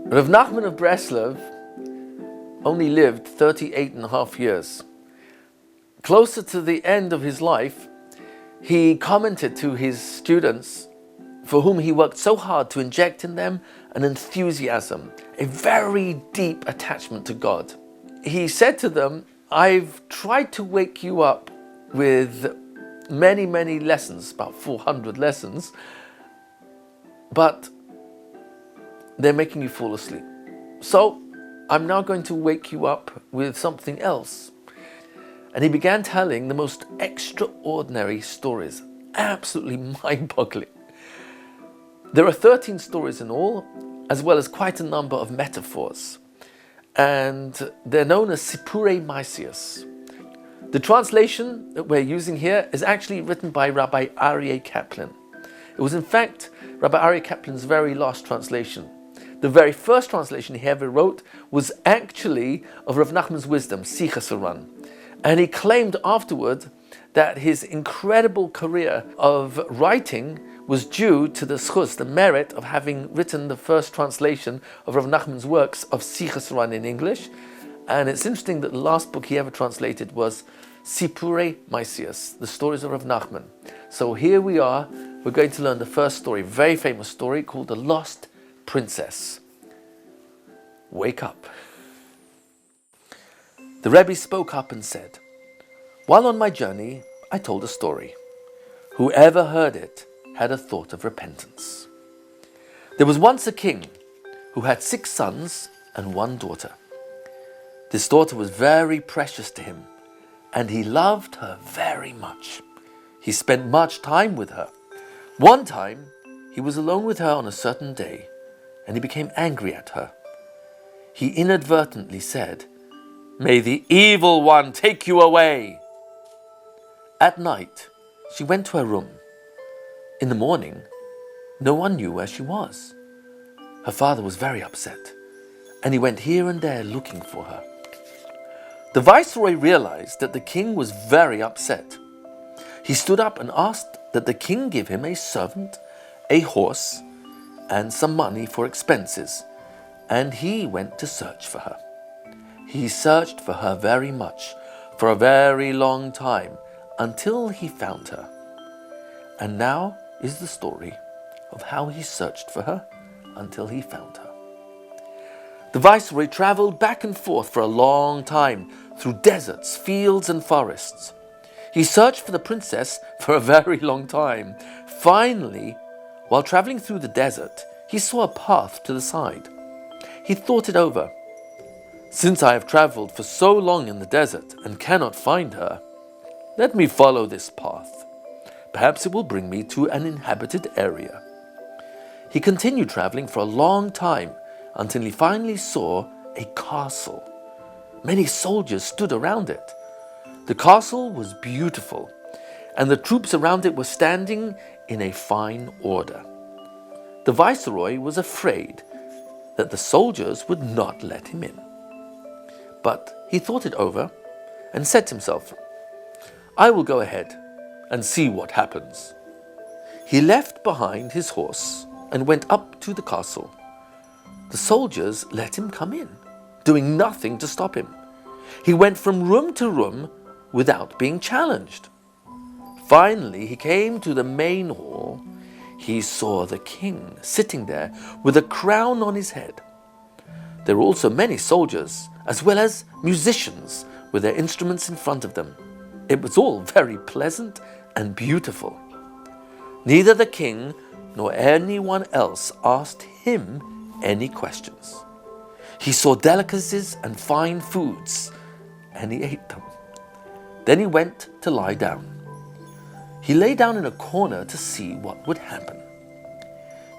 Rav Nachman of Breslov only lived 38 and a half years. Closer to the end of his life, he commented to his students, for whom he worked so hard to inject in them an enthusiasm, a very deep attachment to God. He said to them, I've tried to wake you up with many, many lessons, about 400 lessons, but they're making you fall asleep. So I'm now going to wake you up with something else. And he began telling the most extraordinary stories, absolutely mind-boggling. There are 13 stories in all, as well as quite a number of metaphors. And they're known as Sipurei Maisius. The translation that we're using here is actually written by Rabbi Aryeh Kaplan. It was in fact Rabbi Aryeh Kaplan's very last translation. The very first translation he ever wrote was actually of Rav Nachman's wisdom, Sichas Haran. And he claimed afterward that his incredible career of writing was due to the schus, the merit of having written the first translation of Rav Nachman's works of Sichas Haran in English. And it's interesting that the last book he ever translated was Sipurei Maisius, the stories of Rav Nachman. So here we are, we're going to learn the first story, very famous story called The Lost Princess. Wake up. The Rabbi spoke up and said, while on my journey, I told a story. Whoever heard it had a thought of repentance. There was once a king who had 6 sons and 1 daughter. This daughter was very precious to him, and he loved her very much. He spent much time with her. One time, he was alone with her on a certain day, and he became angry at her. He inadvertently said, "May the evil one take you away." At night, she went to her room. In the morning, no one knew where she was. Her father was very upset, and he went here and there looking for her. The viceroy realized that the king was very upset. He stood up and asked that the king give him a servant, a horse, and some money for expenses, and he went to search for her. He searched for her very much, for a very long time, until he found her. And now is the story of how he searched for her until he found her. The viceroy traveled back and forth for a long time through deserts, fields, and forests. He searched for the princess for a very long time. Finally, while traveling through the desert, he saw a path to the side. He thought it over. Since I have traveled for so long in the desert and cannot find her, let me follow this path. Perhaps it will bring me to an inhabited area. He continued traveling for a long time until he finally saw a castle. Many soldiers stood around it. The castle was beautiful, and the troops around it were standing in a fine order. The viceroy was afraid that the soldiers would not let him in. But he thought it over and said to himself, I will go ahead and see what happens. He left behind his horse and went up to the castle. The soldiers let him come in, doing nothing to stop him. He went from room to room without being challenged. Finally, he came to the main hall. He saw the king sitting there with a crown on his head. There were also many soldiers, as well as musicians with their instruments in front of them. It was all very pleasant and beautiful. Neither the king nor anyone else asked him any questions. He saw delicacies and fine foods, and he ate them. Then he went to lie down. He lay down in a corner to see what would happen.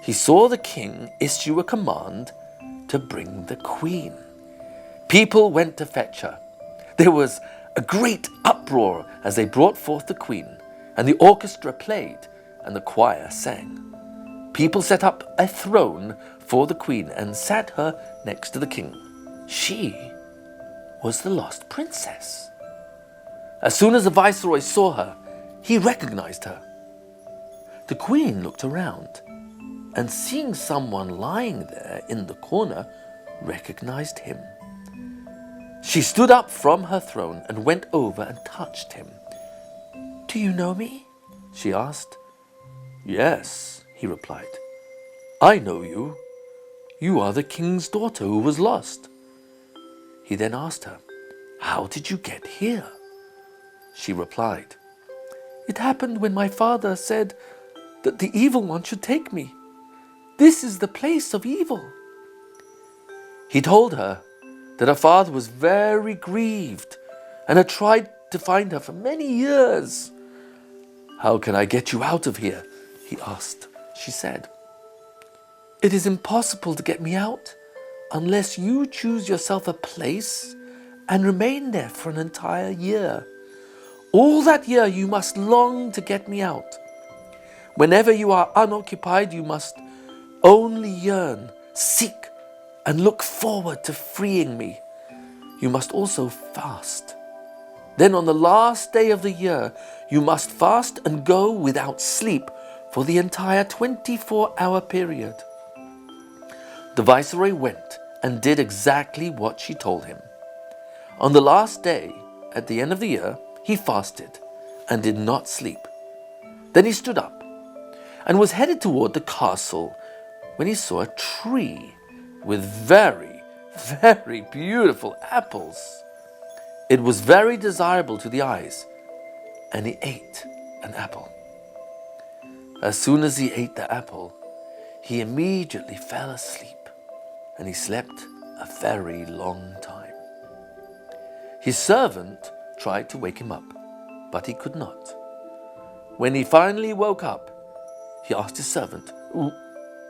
He saw the king issue a command to bring the queen. People went to fetch her. There was a great uproar as they brought forth the queen, and the orchestra played and the choir sang. People set up a throne for the queen and sat her next to the king. She was the lost princess. As soon as the viceroy saw her, he recognized her. The queen looked around. and seeing someone lying there in the corner, recognized him. She stood up from her throne and went over and touched him. "Do you know me?" she asked. "Yes," he replied. "I know you. You are the king's daughter who was lost." He then asked her, "How did you get here?" She replied, "It happened when my father said that the evil one should take me. This is the place of evil." He told her that her father was very grieved and had tried to find her for many years. "How can I get you out of here?" he asked. She said, "It is impossible to get me out unless you choose yourself a place and remain there for an entire year. All that year you must long to get me out. Whenever you are unoccupied, you must only yearn, seek, and look forward to freeing me. You must also fast. Then on the last day of the year, you must fast and go without sleep for the entire 24-hour period." The viceroy went and did exactly what she told him. On the last day, at the end of the year, he fasted and did not sleep. Then he stood up and was headed toward the castle when he saw a tree with very, very beautiful apples. It was very desirable to the eyes, and he ate an apple. As soon as he ate the apple, he immediately fell asleep, and he slept a very long time. His servant tried to wake him up, but he could not. When he finally woke up, he asked his servant,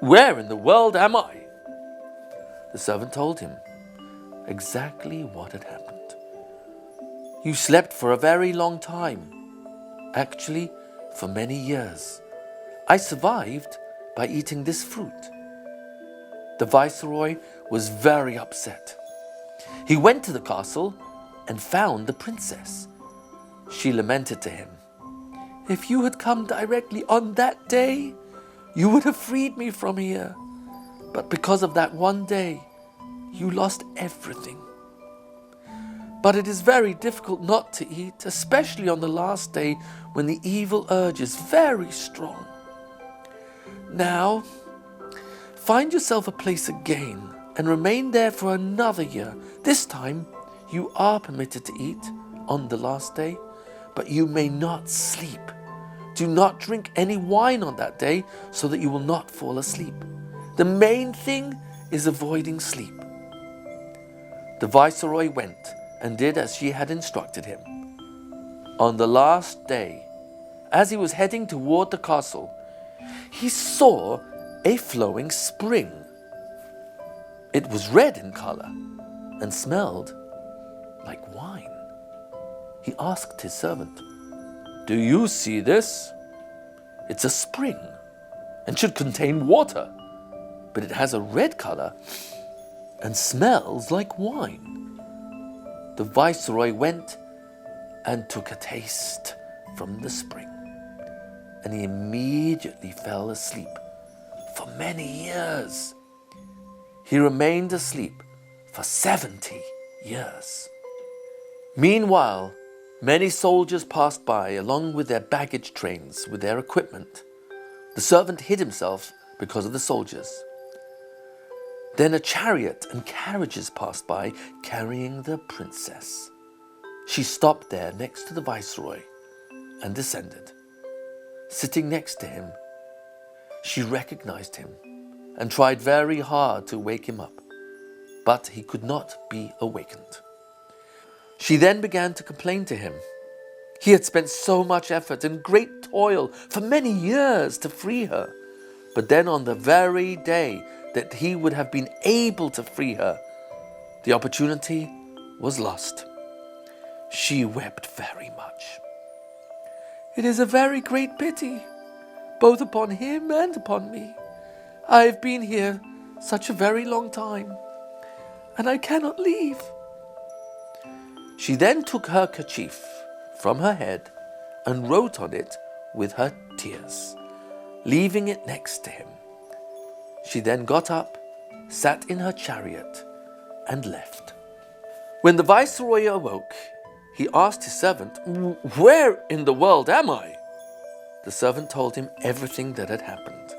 "Where in the world am I?" The servant told him exactly what had happened. "You slept for a very long time, actually for many years. I survived by eating this fruit." The viceroy was very upset. He went to the castle and found the princess. She lamented to him, "If you had come directly on that day, you would have freed me from here. But because of that one day, you lost everything. But it is very difficult not to eat, especially on the last day when the evil urge is very strong. Now, find yourself a place again and remain there for another year. This time, you are permitted to eat on the last day, but you may not sleep. Do not drink any wine on that day so that you will not fall asleep. The main thing is avoiding sleep." The viceroy went and did as she had instructed him. On the last day, as he was heading toward the castle, he saw a flowing spring. It was red in color and smelled like wine. He asked his servant, "Do you see this? It's a spring and should contain water, but it has a red color and smells like wine." The viceroy went and took a taste from the spring, and he immediately fell asleep for many years. He remained asleep for 70 years. Meanwhile, many soldiers passed by along with their baggage trains with their equipment. The servant hid himself because of the soldiers. Then a chariot and carriages passed by carrying the princess. She stopped there next to the viceroy and descended. Sitting next to him, she recognized him and tried very hard to wake him up, but he could not be awakened. She then began to complain to him. He had spent so much effort and great toil for many years to free her, but then on the very day that he would have been able to free her, the opportunity was lost. She wept very much. "It is a very great pity, both upon him and upon me. I have been here such a very long time, and I cannot leave." She then took her kerchief from her head and wrote on it with her tears, leaving it next to him. She then got up, sat in her chariot, and left. When the viceroy awoke, he asked his servant, "Where in the world am I?" The servant told him everything that had happened.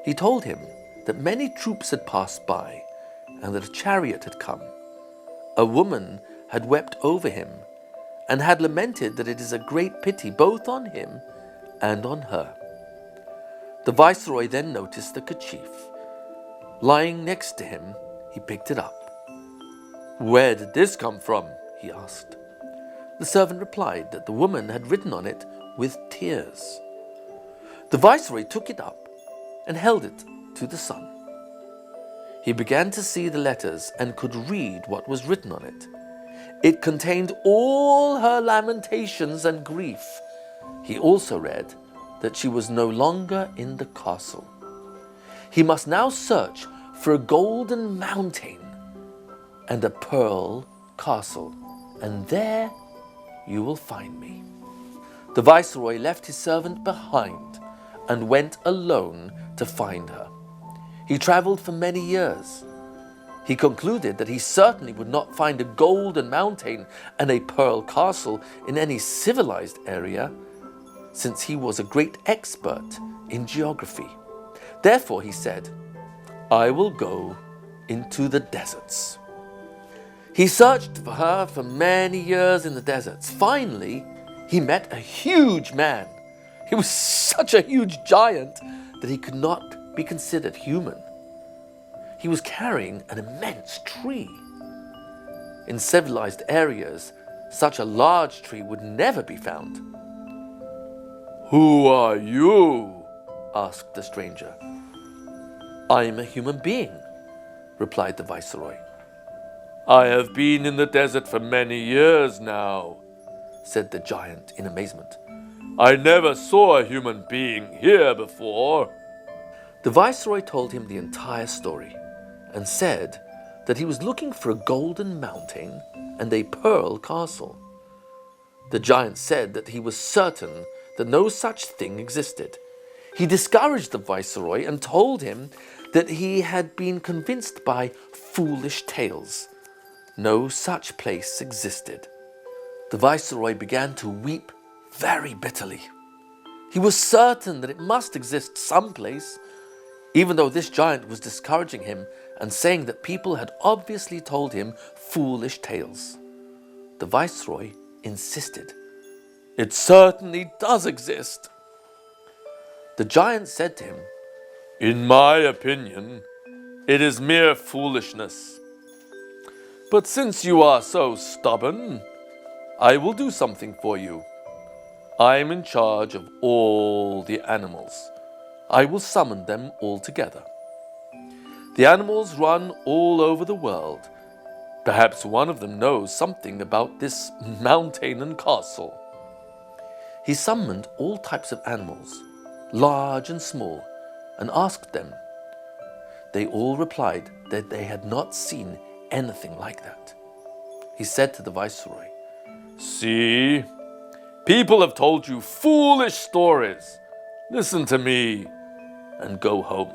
He told him that many troops had passed by and that a chariot had come. A woman had wept over him and had lamented that it is a great pity both on him and on her. The viceroy then noticed the kerchief. Lying next to him, he picked it up. "Where did this come from?" he asked. The servant replied that the woman had written on it with tears. The viceroy took it up and held it to the sun. He began to see the letters and could read what was written on it. It contained all her lamentations and grief. He also read that she was no longer in the castle. He must now search for a golden mountain and a pearl castle, and there you will find me. The viceroy left his servant behind and went alone to find her. He traveled for many years. He concluded that he certainly would not find a golden mountain and a pearl castle in any civilized area, since he was a great expert in geography. Therefore, he said, "I will go into the deserts." He searched for her for many years in the deserts. Finally, he met a huge man. He was such a huge giant that he could not be considered human. He was carrying an immense tree. In civilized areas, such a large tree would never be found. "Who are you?" asked the stranger. "I am a human being," replied the viceroy. "I have been in the desert for many years now," said the giant in amazement. "I never saw a human being here before." The viceroy told him the entire story and said that he was looking for a golden mountain and a pearl castle. The giant said that he was certain that no such thing existed. He discouraged the viceroy and told him that he had been convinced by foolish tales. No such place existed. The viceroy began to weep very bitterly. He was certain that it must exist someplace, even though this giant was discouraging him and saying that people had obviously told him foolish tales. The viceroy insisted, "It certainly does exist." The giant said to him, "In my opinion, it is mere foolishness. But since you are so stubborn, I will do something for you. I am in charge of all the animals. I will summon them all together. The animals run all over the world. Perhaps one of them knows something about this mountain and castle." He summoned all types of animals, large and small, and asked them. They all replied that they had not seen anything like that. He said to the viceroy, "See, people have told you foolish stories. Listen to me and go home.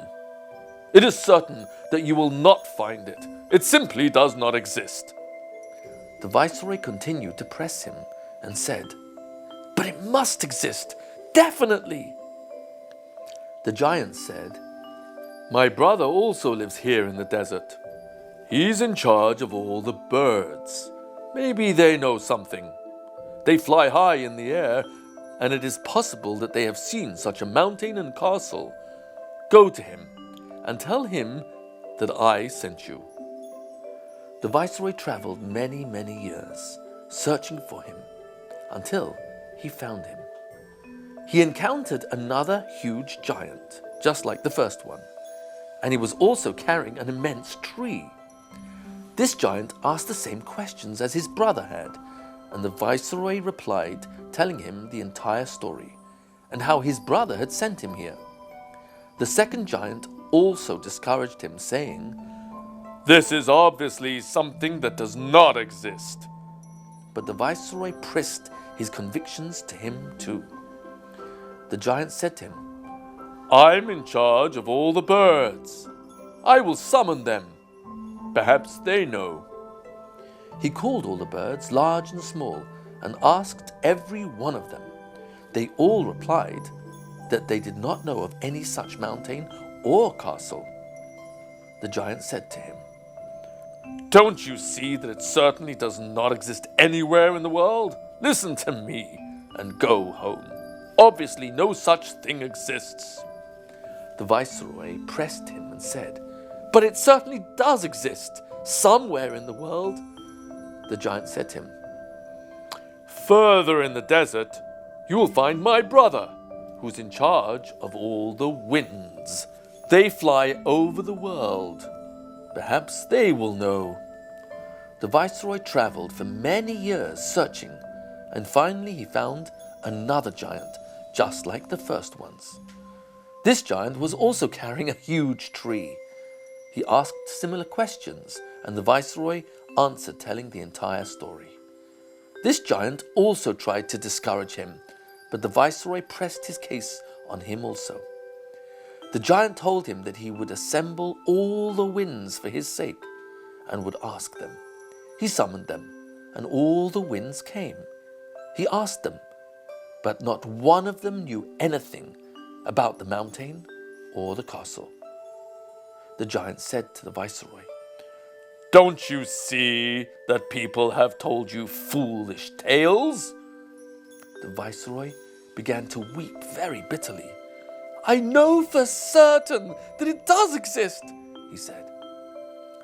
It is certain that you will not find it. It simply does not exist." The viceroy continued to press him and said, "But it must exist, definitely." The giant said, "My brother also lives here in the desert. He's in charge of all the birds. Maybe they know something. They fly high in the air, and it is possible that they have seen such a mountain and castle. Go to him and tell him that I sent you." The viceroy traveled many, many years, searching for him, until he found him. He encountered another huge giant, just like the first one, and he was also carrying an immense tree. This giant asked the same questions as his brother had, and the viceroy replied, telling him the entire story, and how his brother had sent him here. The second giant also discouraged him, saying, "This is obviously something that does not exist." But the viceroy pressed his convictions to him too. The giant said to him, "I'm in charge of all the birds. I will summon them. Perhaps they know." He called all the birds, large and small, and asked every one of them. They all replied that they did not know of any such mountain or castle. The giant said to him, "Don't you see that it certainly does not exist anywhere in the world? Listen to me and go home. Obviously, no such thing exists." The viceroy pressed him and said, "But it certainly does exist somewhere in the world." The giant said to him, "Further in the desert, you will find my brother, who's in charge of all the winds. They fly over the world. Perhaps they will know." The viceroy traveled for many years searching, and finally he found another giant, just like the first ones. This giant was also carrying a huge tree. He asked similar questions, and the viceroy answered, telling the entire story. This giant also tried to discourage him, but the viceroy pressed his case on him also. The giant told him that he would assemble all the winds for his sake and would ask them. He summoned them, and all the winds came. He asked them, but not one of them knew anything about the mountain or the castle. The giant said to the viceroy, "Don't you see that people have told you foolish tales?" The viceroy began to weep very bitterly. "I know for certain that it does exist," he said.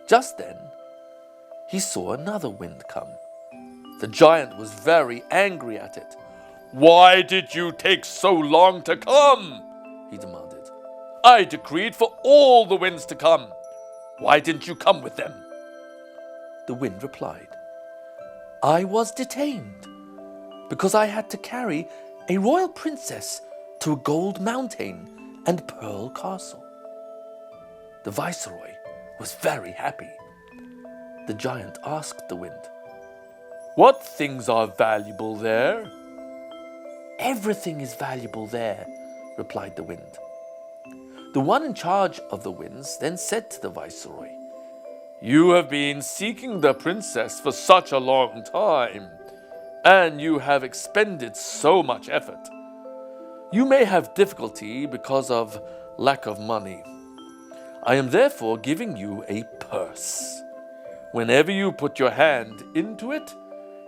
Just then, he saw another wind come. The giant was very angry at it. "Why did you take so long to come?" he demanded. "I decreed for all the winds to come. Why didn't you come with them?" The wind replied, "I was detained because I had to carry a royal princess to a gold mountain and pearl castle." The viceroy was very happy. The giant asked the wind, "What things are valuable there?" "Everything is valuable there," replied the wind. The one in charge of the winds then said to the viceroy, "You have been seeking the princess for such a long time, and you have expended so much effort. You may have difficulty because of lack of money. I am therefore giving you a purse. Whenever you put your hand into it,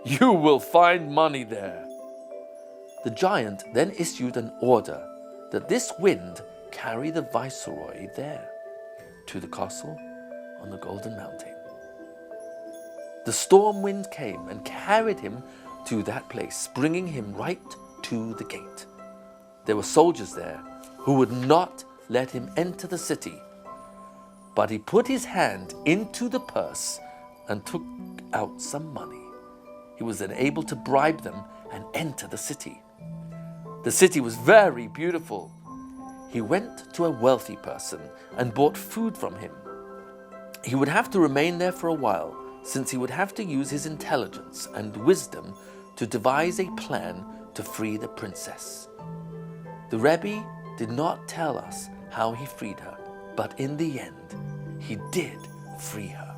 you will find money there." The giant then issued an order that this wind carry the viceroy there, to the castle on the Golden Mountain. The storm wind came and carried him to that place, bringing him right to the gate. There were soldiers there who would not let him enter the city, but he put his hand into the purse and took out some money. He was then able to bribe them and enter the city. The city was very beautiful. He went to a wealthy person and bought food from him. He would have to remain there for a while, since he would have to use his intelligence and wisdom to devise a plan to free the princess. The Rabbi did not tell us how he freed her, but in the end, he did free her.